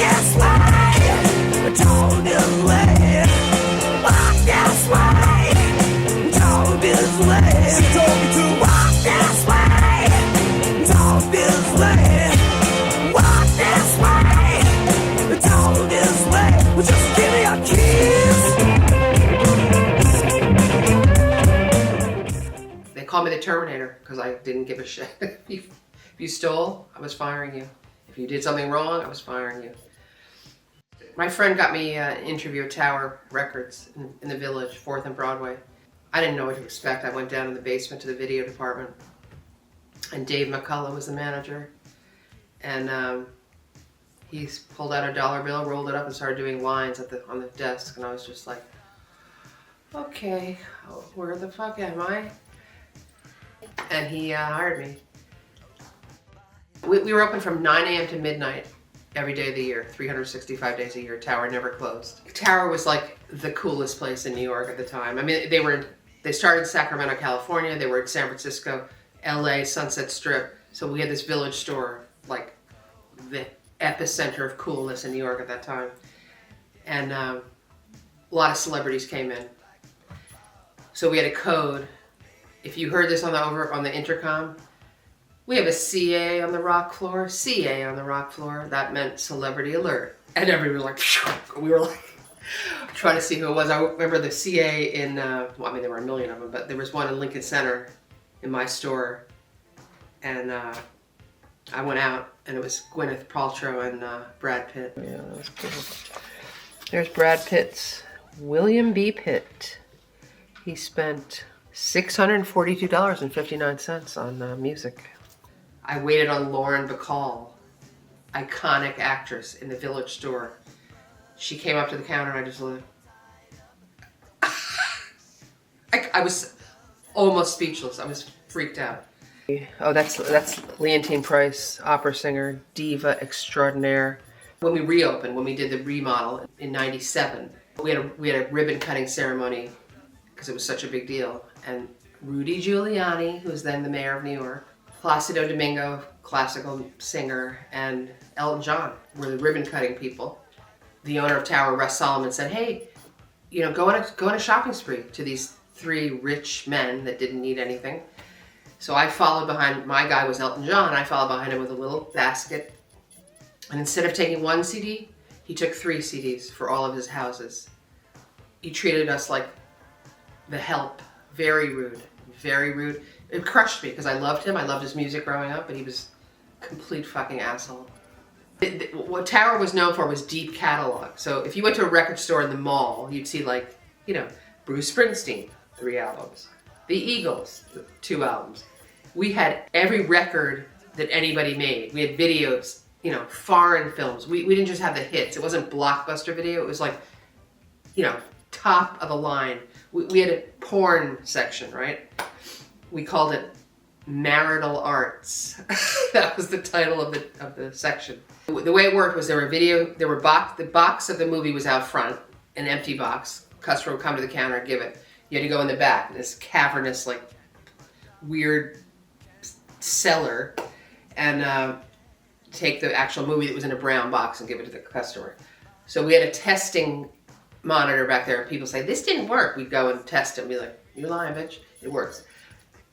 this way, told this way. Walk this way, told this way. She told me to walk this way, told this way. Walk this way, told this way. Well, just give me your keys. They call me the Terminator because I didn't give a shit. If you stole, I was firing you. If you did something wrong, I was firing you. My friend got me an interview at Tower Records in the Village, 4th and Broadway. I didn't know what to expect. I went down in the basement to the video department, and Dave McCullough was the manager. And he pulled out a dollar bill, rolled it up, and started doing lines on the desk. And I was just like, okay, where the fuck am I? And he hired me. We were open from 9 a.m. to midnight every day of the year, 365 days a year. Tower never closed. Tower was like the coolest place in New York at the time. I mean, they started in Sacramento, California. They were in San Francisco, LA, Sunset Strip. So we had this Village store, like the epicenter of coolness in New York at that time. And a lot of celebrities came in. So we had a code. If you heard this on the intercom, we have a CA on the rock floor, CA on the rock floor. That meant celebrity alert. And everyone we were like trying to see who it was. I remember the CA in, well, I mean, there were a million of them, but there was one in Lincoln Center in my store. And I went out, and it was Gwyneth Paltrow and Brad Pitt. Yeah, that was cool. There's Brad Pitt's William B. Pitt. He spent $642.59 on music. I waited on Lauren Bacall, iconic actress in the Village store. She came up to the counter and I just looked. I was almost speechless. I was freaked out. Oh, that's Leontine Price, opera singer, diva extraordinaire. When we reopened, when we did the remodel in '97, we had a ribbon cutting ceremony because it was such a big deal. And Rudy Giuliani, who was then the mayor of New York, Placido Domingo, classical singer, and Elton John were the ribbon cutting people. The owner of Tower, Russ Solomon, said, hey, you know, go on a shopping spree to these 3 rich men that didn't need anything. So I followed behind, my guy was Elton John, I followed behind him with a little basket. And instead of taking 1 CD, he took 3 CDs for all of his houses. He treated us like the help. Very rude, very rude. It crushed me because I loved him. I loved his music growing up, but he was a complete fucking asshole. What Tower was known for was deep catalog. So if you went to a record store in the mall, you'd see like, you know, Bruce Springsteen, 3 albums. The Eagles, 2 albums. We had every record that anybody made. We had videos, you know, foreign films. We didn't just have the hits. It wasn't blockbuster video. It was like, you know, top of the line. We had a porn section, right? We called it Marital Arts. That was the title of the section. The way it worked was the box of the movie was out front, an empty box. Customer would come to the counter and give it. You had to go in the back, this cavernous, like, weird cellar, and take the actual movie that was in a brown box and give it to the customer. So we had a testing monitor back there, and people say, this didn't work. We'd go and test it and be like, you're lying, bitch. It works.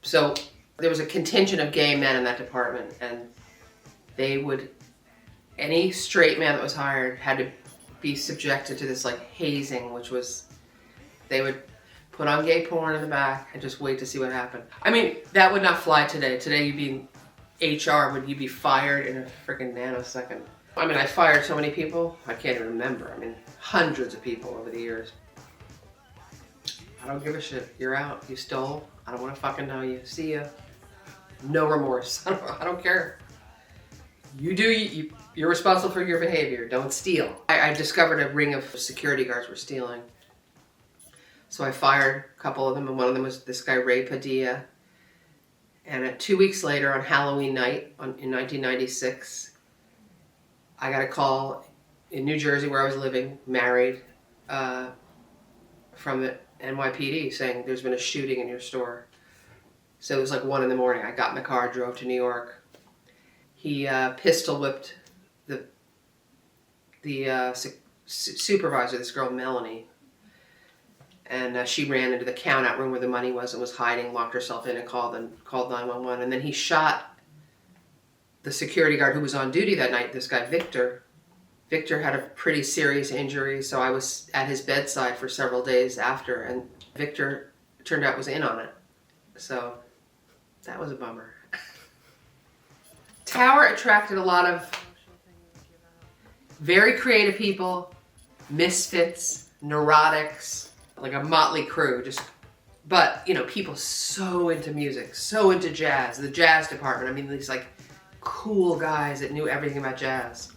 So there was a contingent of gay men in that department, and any straight man that was hired had to be subjected to this like hazing, which was, they would put on gay porn in the back and just wait to see what happened. I mean, that would not fly today. Today you'd be HR, would you be fired in a freaking nanosecond? I mean, I fired so many people, I can't even remember. I mean, hundreds of people over the years. I don't give a shit. You're out. You stole. I don't want to fucking know you. See ya. No remorse. I don't care. You're responsible for your behavior. Don't steal. I discovered a ring of security guards were stealing. So I fired a couple of them, and one of them was this guy, Ray Padilla. And 2 weeks later, on Halloween night in 1996, I got a call in New Jersey, where I was living, married, from the NYPD saying there's been a shooting in your store. So it was like 1 a.m. I got in the car, drove to New York. He pistol whipped the the supervisor, this girl Melanie, and she ran into the count-out room where the money was and was hiding, locked herself in, and called 911. And then he shot the security guard who was on duty that night. This guy Victor. Victor had a pretty serious injury, so I was at his bedside for several days after, and Victor turned out was in on it. So that was a bummer. Tower attracted a lot of very creative people, misfits, neurotics, like a motley crew, but you know, people so into music, so into jazz, the jazz department. I mean, these like cool guys that knew everything about jazz.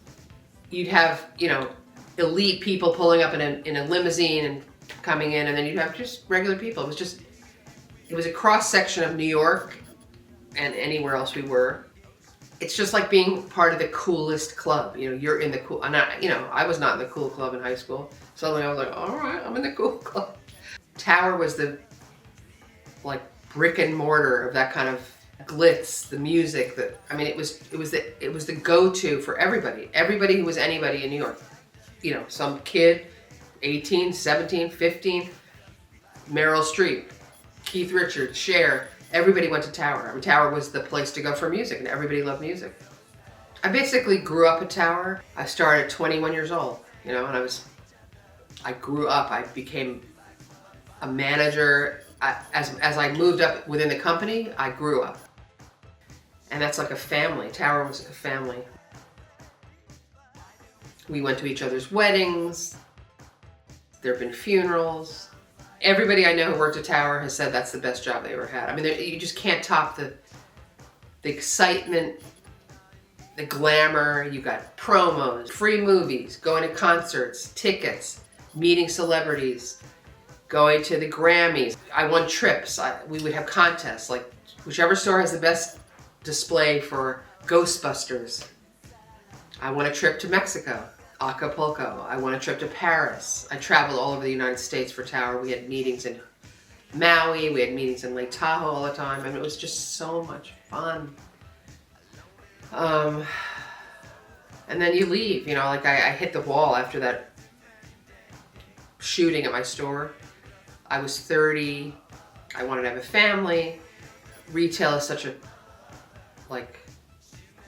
You'd have, you know, elite people pulling up in a limousine and coming in, and then you'd have just regular people. It was a cross section of New York and anywhere else we were. It's just like being part of the coolest club. You know, you're in the cool, I was not in the cool club in high school. Suddenly I was like, all right, I'm in the cool club. Tower was the like brick and mortar of that kind of glitz, the music. It was the go-to for everybody who was anybody in New York. You know, some kid, 18, 17, 15, Meryl Streep, Keith Richards, Cher. Everybody went to Tower. I mean, Tower was the place to go for music, and everybody loved music. I basically grew up at Tower. I started at 21 years old, you know, and I grew up. I became a manager. As I moved up within the company, I grew up. And that's like a family. Tower was a family. We went to each other's weddings. There have been funerals. Everybody I know who worked at Tower has said that's the best job they ever had. I mean, you just can't top the excitement, the glamour. You got promos, free movies, going to concerts, tickets, meeting celebrities, going to the Grammys. I won trips. We would have contests, like whichever store has the best display for Ghostbusters. I won a trip to Mexico. Acapulco. I won a trip to Paris. I traveled all over the United States for Tower. We had meetings in Maui. We had meetings in Lake Tahoe all the time. I mean, it was just so much fun. And then you leave, you know, like I hit the wall after that shooting at my store. I was 30. I wanted to have a family. Retail is such a, like,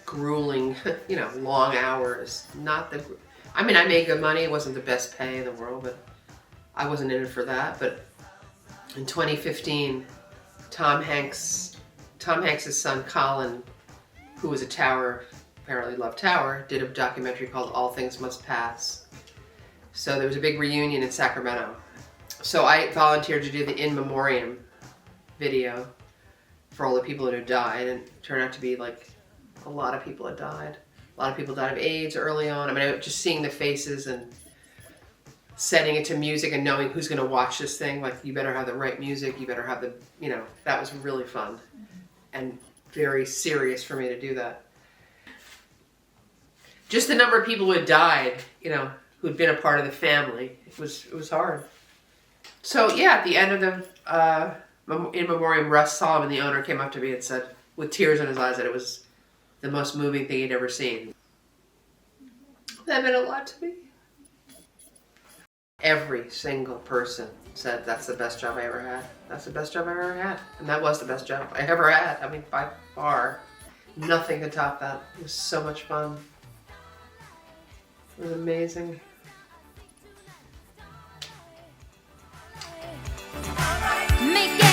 grueling, you know, long hours. I mean, I made good money. It wasn't the best pay in the world, but I wasn't in it for that. But in 2015, Tom Hanks' son, Colin, who was a Tower, apparently loved Tower, did a documentary called All Things Must Pass. So there was a big reunion in Sacramento. So I volunteered to do the in memoriam video for all the people that had died, and it turned out to be like a lot of people had died. A lot of people died of AIDS early on. I mean, just seeing the faces and setting it to music and knowing who's going to watch this thing. Like, you better have the right music. You better have the, you know, that was really fun and very serious for me to do that. Just the number of people who had died, you know, who'd been a part of the family. It was hard. So yeah, at the end of the in memoriam, Russ Solomon, the owner, came up to me and said, with tears in his eyes, that it was the most moving thing he'd ever seen. That meant a lot to me. Every single person said, that's the best job I ever had. That's the best job I ever had. And that was the best job I ever had. I mean, by far. Nothing could top that. It was so much fun. It was amazing. Make